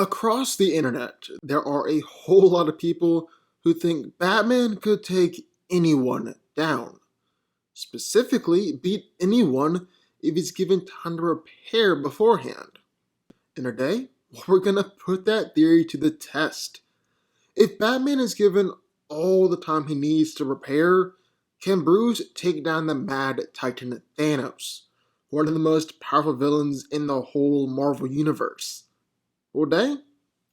Across the internet, there are a whole lot of people who think Batman could take anyone down. Specifically, beat anyone if he's given time to prepare beforehand. And today, we're gonna put that theory to the test. If Batman is given all the time he needs to prepare, can Bruce take down the Mad Titan Thanos, one of the most powerful villains in the whole Marvel Universe? Well, today,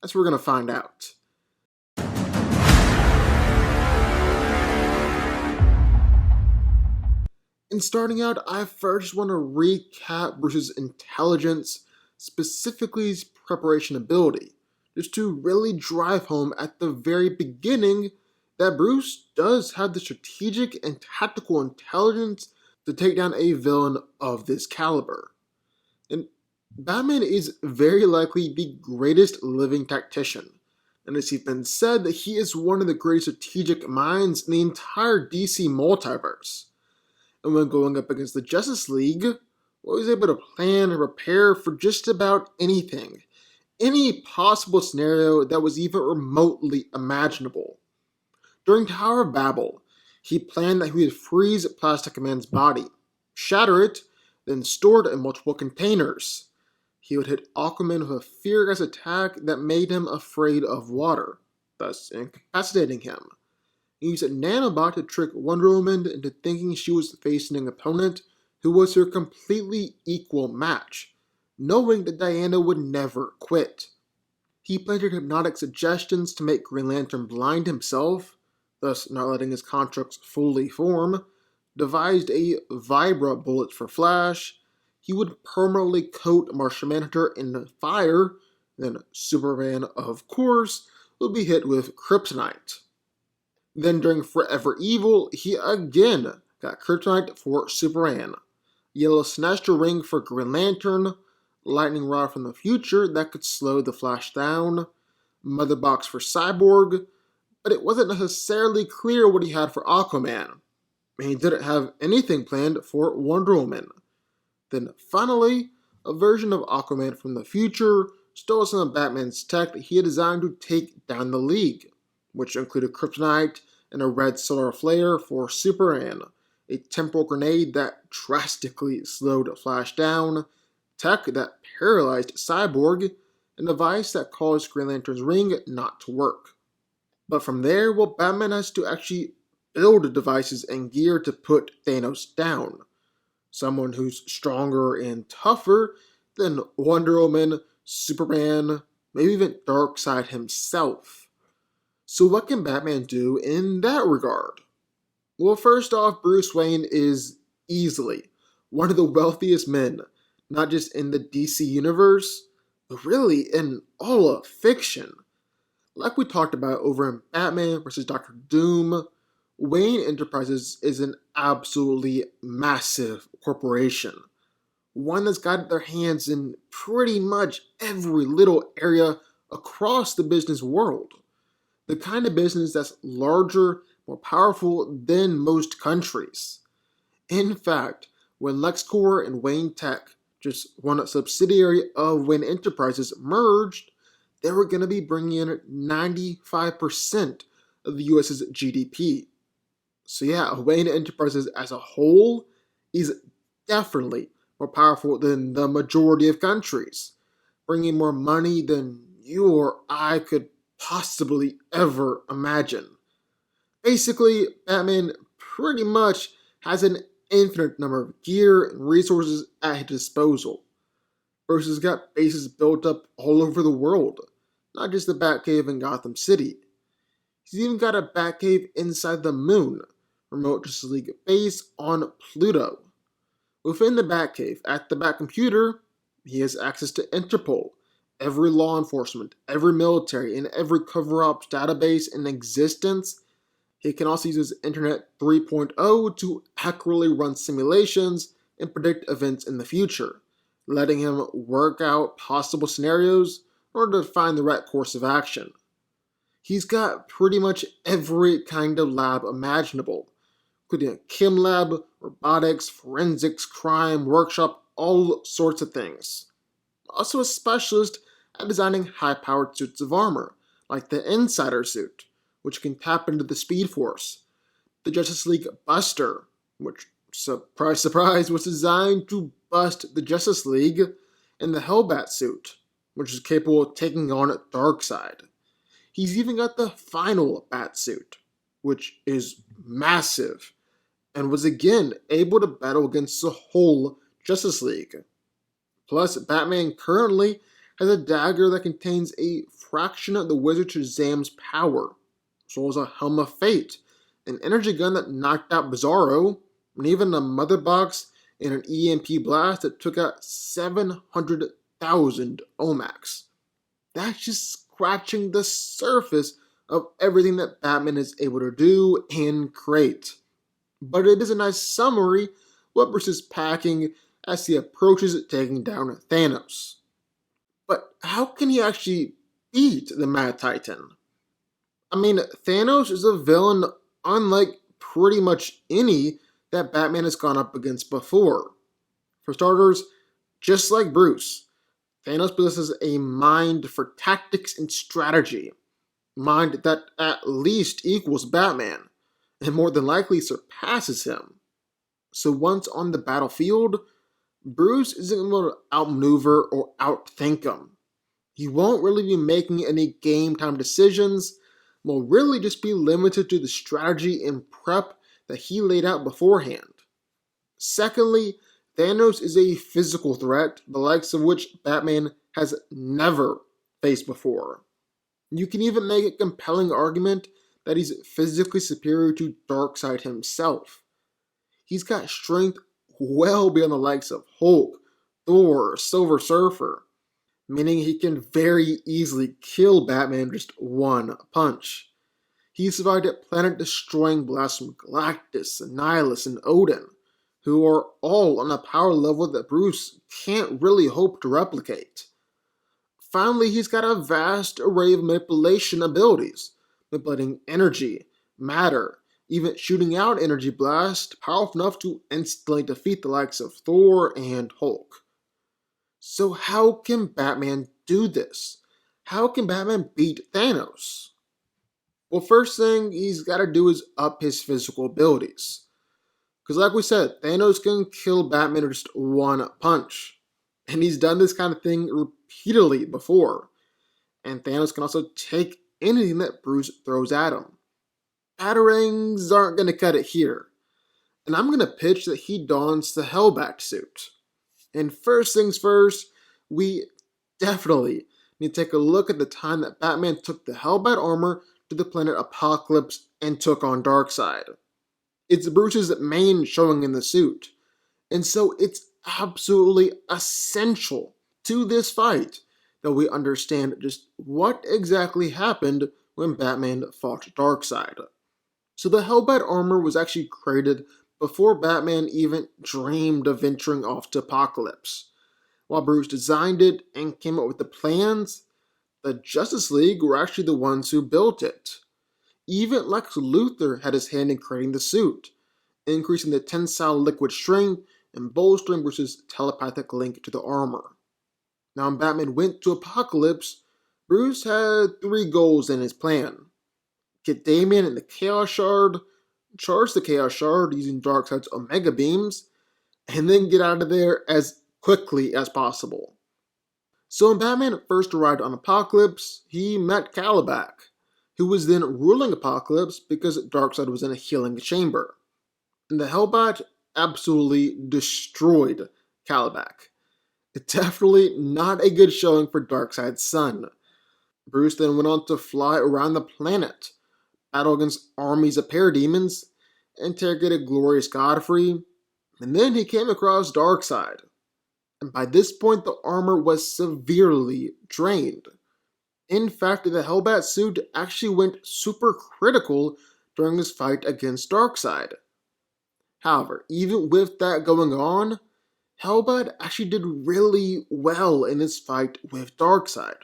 that's what we're going to find out. In starting out, I first want to recap Bruce's intelligence, specifically his preparation ability, just to really drive home at the very beginning that Bruce does have the strategic and tactical intelligence to take down a villain of this caliber. And Batman is very likely the greatest living tactician, and it's even said that he is one of the greatest strategic minds in the entire DC multiverse. And when going up against the Justice League, well, he's able to plan and prepare for just about anything, any possible scenario that was even remotely imaginable. During Tower of Babel, he planned that he would freeze Plastic Man's body, shatter it, then store it in multiple containers. He would hit Aquaman with a fear-gas attack that made him afraid of water, thus incapacitating him. He used a nanobot to trick Wonder Woman into thinking she was facing an opponent who was her completely equal match, knowing that Diana would never quit. He planted hypnotic suggestions to make Green Lantern blind himself, thus not letting his constructs fully form, devised a Vibra bullet for Flash. He would permanently coat Martian Manhunter in fire, then Superman, of course, would be hit with kryptonite. Then during Forever Evil, he again got kryptonite for Superman, Yellow Sinestro Ring for Green Lantern, Lightning Rod from the future that could slow the Flash down, Mother Box for Cyborg, but it wasn't necessarily clear what he had for Aquaman. He didn't have anything planned for Wonder Woman. Then finally, a version of Aquaman from the future stole some of Batman's tech that he had designed to take down the League, which included kryptonite and a red solar flare for Superman, a temporal grenade that drastically slowed Flash down, tech that paralyzed Cyborg, and a device that caused Green Lantern's ring not to work. But from there, well, Batman has to actually build devices and gear to put Thanos down. Someone who's stronger and tougher than Wonder Woman, Superman, maybe even Darkseid himself. So what can Batman do in that regard? Well, first off, Bruce Wayne is easily one of the wealthiest men, not just in the DC universe, but really in all of fiction. Like we talked about over in Batman vs. Dr. Doom, Wayne Enterprises is an absolutely massive corporation. One that's got their hands in pretty much every little area across the business world. The kind of business that's larger, more powerful than most countries. In fact, when LexCorp and Wayne Tech, just one subsidiary of Wayne Enterprises, merged, they were going to be bringing in 95% of the US's GDP. So yeah, Wayne Enterprises as a whole is definitely more powerful than the majority of countries, bringing more money than you or I could possibly ever imagine. Basically, Batman pretty much has an infinite number of gear and resources at his disposal. Bruce has got bases built up all over the world, not just the Batcave in Gotham City. He's even got a Batcave inside the moon, remote Justice League base on Pluto. Within the Batcave, at the Batcomputer, he has access to Interpol, every law enforcement, every military, and every cover-ups database in existence. He can also use his Internet 3.0 to accurately run simulations and predict events in the future, letting him work out possible scenarios in order to find the right course of action. He's got pretty much every kind of lab imaginable, including a chem lab, robotics, forensics, crime, workshop, all sorts of things. Also a specialist at designing high-powered suits of armor, like the Insider suit, which can tap into the Speed Force, the Justice League Buster, which, surprise surprise, was designed to bust the Justice League, and the Hellbat suit, which is capable of taking on Darkseid. He's even got the final Bat suit, which is massive, and was again able to battle against the whole Justice League. Plus, Batman currently has a dagger that contains a fraction of the Wizard Shazam's power, as well as a Helm of Fate, an energy gun that knocked out Bizarro, and even a mother box and an EMP blast that took out 700,000 Omax. That's just scratching the surface of everything that Batman is able to do and create. But it is a nice summary what Bruce is packing as he approaches taking down Thanos. But how can he actually beat the Mad Titan? I mean, Thanos is a villain unlike pretty much any that Batman has gone up against before. For starters, just like Bruce, Thanos possesses a mind for tactics and strategy. Mind that at least equals Batman, and more than likely surpasses him. So once on the battlefield, Bruce isn't able to outmaneuver or outthink him. He won't really be making any game time decisions, will really just be limited to the strategy and prep that he laid out beforehand. Secondly, Thanos is a physical threat, the likes of which Batman has never faced before. You can even make a compelling argument that he's physically superior to Darkseid himself. He's got strength well beyond the likes of Hulk, Thor, Silver Surfer, meaning he can very easily kill Batman in just one punch. He survived a planet-destroying blast from Galactus, Annihilus, and Odin, who are all on a power level that Bruce can't really hope to replicate. Finally, he's got a vast array of manipulation abilities, manipulating energy, matter, even shooting out energy blasts powerful enough to instantly defeat the likes of Thor and Hulk. So how can Batman do this? How can Batman beat Thanos? Well, first thing he's got to do is up his physical abilities. Because like we said, Thanos can kill Batman in just one punch. And he's done this kind of thing repeatedly before. And Thanos can also take anything that Bruce throws at him. Batarangs aren't going to cut it here. And I'm going to pitch that he dons the Hellbat suit. And first things first, we definitely need to take a look at the time that Batman took the Hellbat armor to the planet Apocalypse and took on Darkseid. It's Bruce's main showing in the suit, and so it's absolutely essential to this fight that we understand just what exactly happened when Batman fought Darkseid. So the Hellbat armor was actually created before Batman even dreamed of venturing off to Apocalypse. While Bruce designed it and came up with the plans, the Justice League were actually the ones who built it. Even Lex Luthor had his hand in creating the suit, increasing the tensile liquid strength and bolstering Bruce's telepathic link to the armor. Now when Batman went to Apocalypse, Bruce had 3 goals in his plan. Get Damian in the Chaos Shard, charge the Chaos Shard using Darkseid's Omega Beams, and then get out of there as quickly as possible. So when Batman first arrived on Apocalypse, he met Kalibak, who was then ruling Apocalypse because Darkseid was in a healing chamber. And the Hellbat absolutely destroyed Kalibak. It's definitely not a good showing for Darkseid's son. Bruce then went on to fly around the planet, battle against armies of parademons, interrogated Glorious Godfrey, and then he came across Darkseid. And by this point, the armor was severely drained. In fact, the Hellbat suit actually went super critical during his fight against Darkseid. However, even with that going on, Hellbat actually did really well in his fight with Darkseid.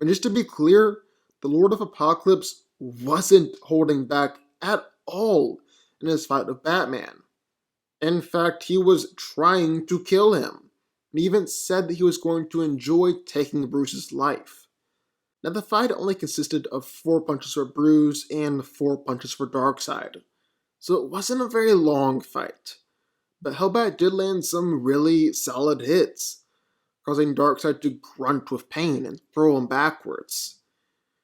And just to be clear, the Lord of Apocalypse wasn't holding back at all in his fight with Batman. In fact, he was trying to kill him, and even said that he was going to enjoy taking Bruce's life. Now, the fight only consisted of 4 punches for Bruce and 4 punches for Darkseid, so it wasn't a very long fight. But Hellbat did land some really solid hits, causing Darkseid to grunt with pain and throw him backwards.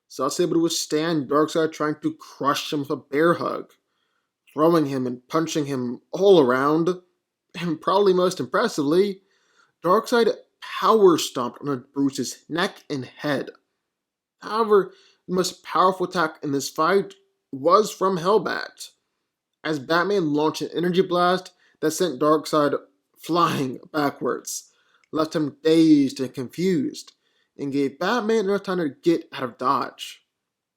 So I was able to withstand Darkseid trying to crush him with a bear hug, throwing him and punching him all around, and probably most impressively, Darkseid power stomped on Bruce's neck and head. However, the most powerful attack in this fight was from Hellbat, as Batman launched an energy blast that sent Darkseid flying backwards, left him dazed and confused, and gave Batman enough time to get out of dodge.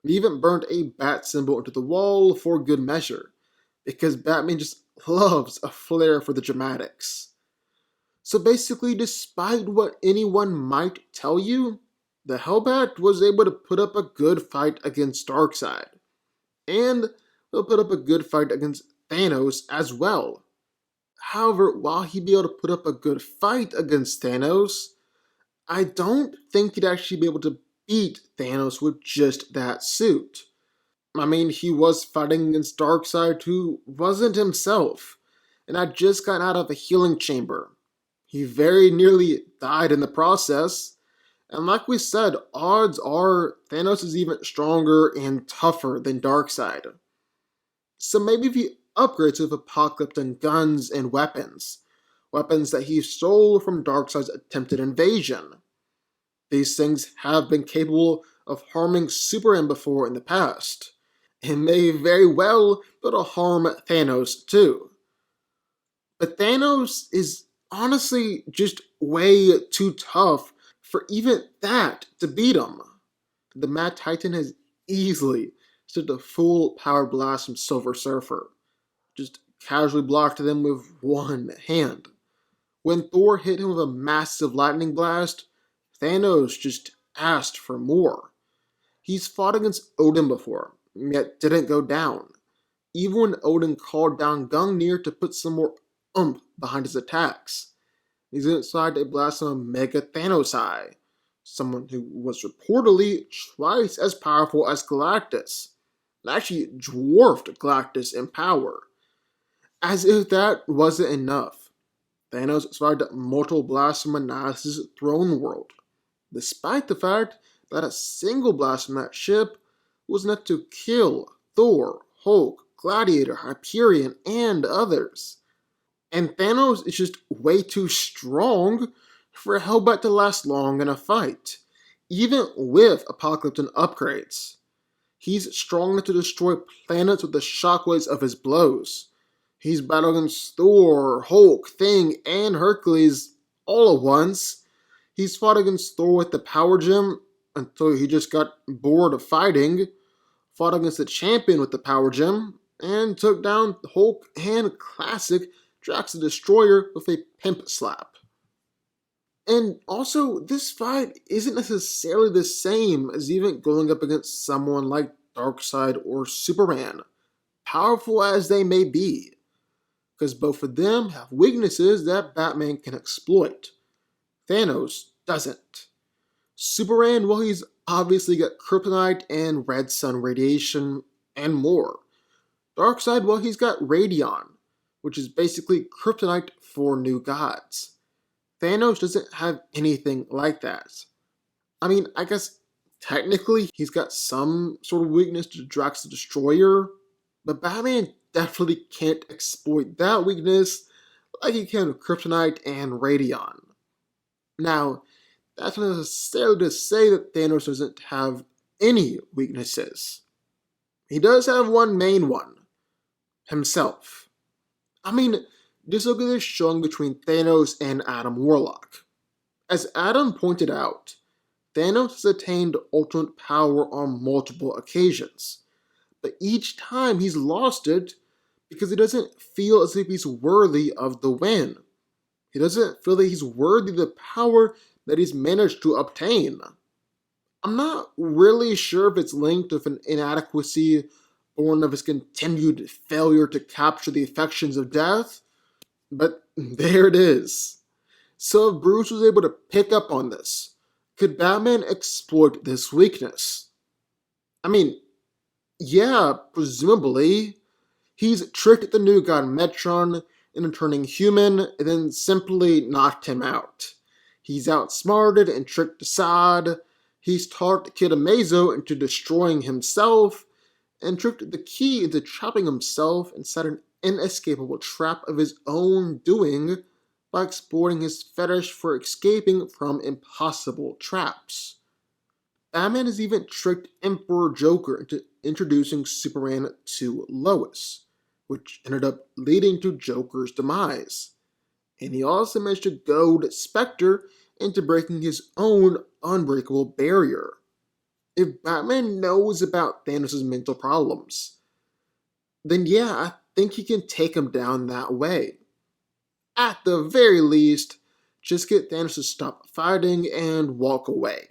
He even burned a bat symbol into the wall for good measure, because Batman just loves a flair for the dramatics. So basically, despite what anyone might tell you, the Hellbat was able to put up a good fight against Darkseid. And he'll put up a good fight against Thanos as well. However, while he'd be able to put up a good fight against Thanos, I don't think he'd actually be able to beat Thanos with just that suit. I mean, he was fighting against Darkseid, who wasn't himself, and had just gotten out of a healing chamber. He very nearly died in the process, and like we said, odds are Thanos is even stronger and tougher than Darkseid. So maybe if he upgrades with Apocalypse guns and weapons that he stole from Darkseid's attempted invasion. These things have been capable of harming Superman before in the past, and may very well be able to harm Thanos too. But Thanos is honestly just way too tough for even that to beat him. The Mad Titan has easily stood a full power blast from Silver Surfer, just casually blocked them with one hand. When Thor hit him with a massive lightning blast, Thanos just asked for more. He's fought against Odin before, yet didn't go down, even when Odin called down Gungnir to put some more oomph behind his attacks. He's inside to blast some Mega Thanos Eye, someone who was reportedly twice as powerful as Galactus, and actually dwarfed Galactus in power. As if that wasn't enough, Thanos survived multiple blasts from Manas's throne world, despite the fact that a single blast from that ship was enough to kill Thor, Hulk, Gladiator, Hyperion, and others. And Thanos is just way too strong for Hellbat to last long in a fight, even with Apocalypse and upgrades. He's strong enough to destroy planets with the shockwaves of his blows. He's battled against Thor, Hulk, Thing, and Hercules all at once. He's fought against Thor with the Power Gem until he just got bored of fighting, fought against the Champion with the Power Gem, and took down Hulk and classic Drax the Destroyer with a pimp slap. And also, this fight isn't necessarily the same as even going up against someone like Darkseid or Superman, powerful as they may be, because both of them have weaknesses that Batman can exploit. Thanos doesn't. Superman, well, he's obviously got kryptonite and red sun radiation and more. Darkseid, well, he's got radion, which is basically kryptonite for new gods. Thanos doesn't have anything like that. I mean, I guess technically he's got some sort of weakness to Drax the Destroyer, but Batman definitely can't exploit that weakness like he can with kryptonite and radion. Now, that's not necessarily to say that Thanos doesn't have any weaknesses. He does have one main one: himself. I mean, just look at this showing between Thanos and Adam Warlock. As Adam pointed out, Thanos has attained ultimate power on multiple occasions, but each time he's lost it because he doesn't feel as if he's worthy of the win. He doesn't feel that he's worthy of the power that he's managed to obtain. I'm not really sure if it's linked with an inadequacy born of his continued failure to capture the affections of death, but there it is. So if Bruce was able to pick up on this, could Batman exploit this weakness? I mean, yeah, presumably. He's tricked the new god Metron into turning human and then simply knocked him out. He's outsmarted and tricked Assad. He's talked Kid Amazo into destroying himself and tricked the Key into trapping himself inside an inescapable trap of his own doing by exploiting his fetish for escaping from impossible traps. Batman has even tricked Emperor Joker into introducing Superman to Lois, which ended up leading to Joker's demise. And he also managed to goad Spectre into breaking his own unbreakable barrier. If Batman knows about Thanos' mental problems, then yeah, I think he can take him down that way. At the very least, just get Thanos to stop fighting and walk away.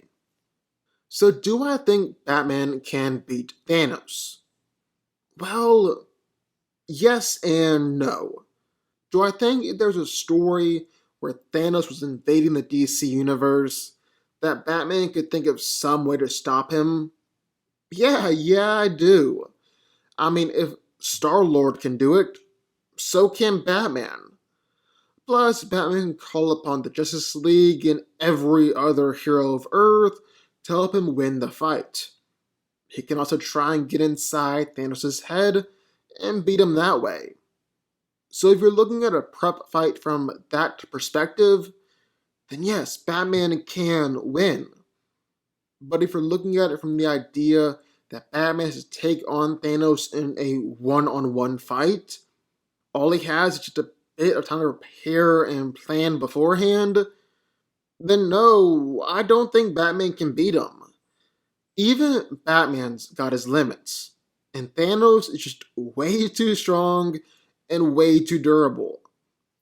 So, do I think Batman can beat Thanos? Well, yes and no. Do I think there's a story where Thanos was invading the DC universe that Batman could think of some way to stop him? Yeah, I do. I mean, if Star-Lord can do it, so can Batman. Plus, Batman can call upon the Justice League and every other hero of Earth to help him win the fight. He can also try and get inside Thanos' head and beat him that way. So if you're looking at a prep fight from that perspective, then yes, Batman can win. But if you're looking at it from the idea that Batman has to take on Thanos in a one-on-one fight, all he has is just a bit of time to prepare and plan beforehand, then no, I don't think Batman can beat him. Even Batman's got his limits, and Thanos is just way too strong and way too durable.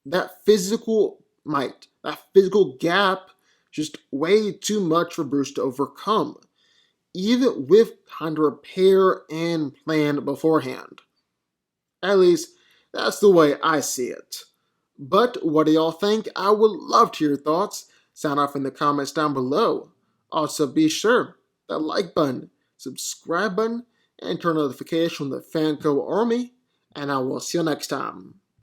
That physical might, that physical gap, just way too much for Bruce to overcome, even with time to repair and plan beforehand. At least, that's the way I see it. But what do y'all think? I would love to hear your thoughts. Sound off in the comments down below. Also, be sure that like button, subscribe button, and turn notification on the DanCo army. And I will see you next time.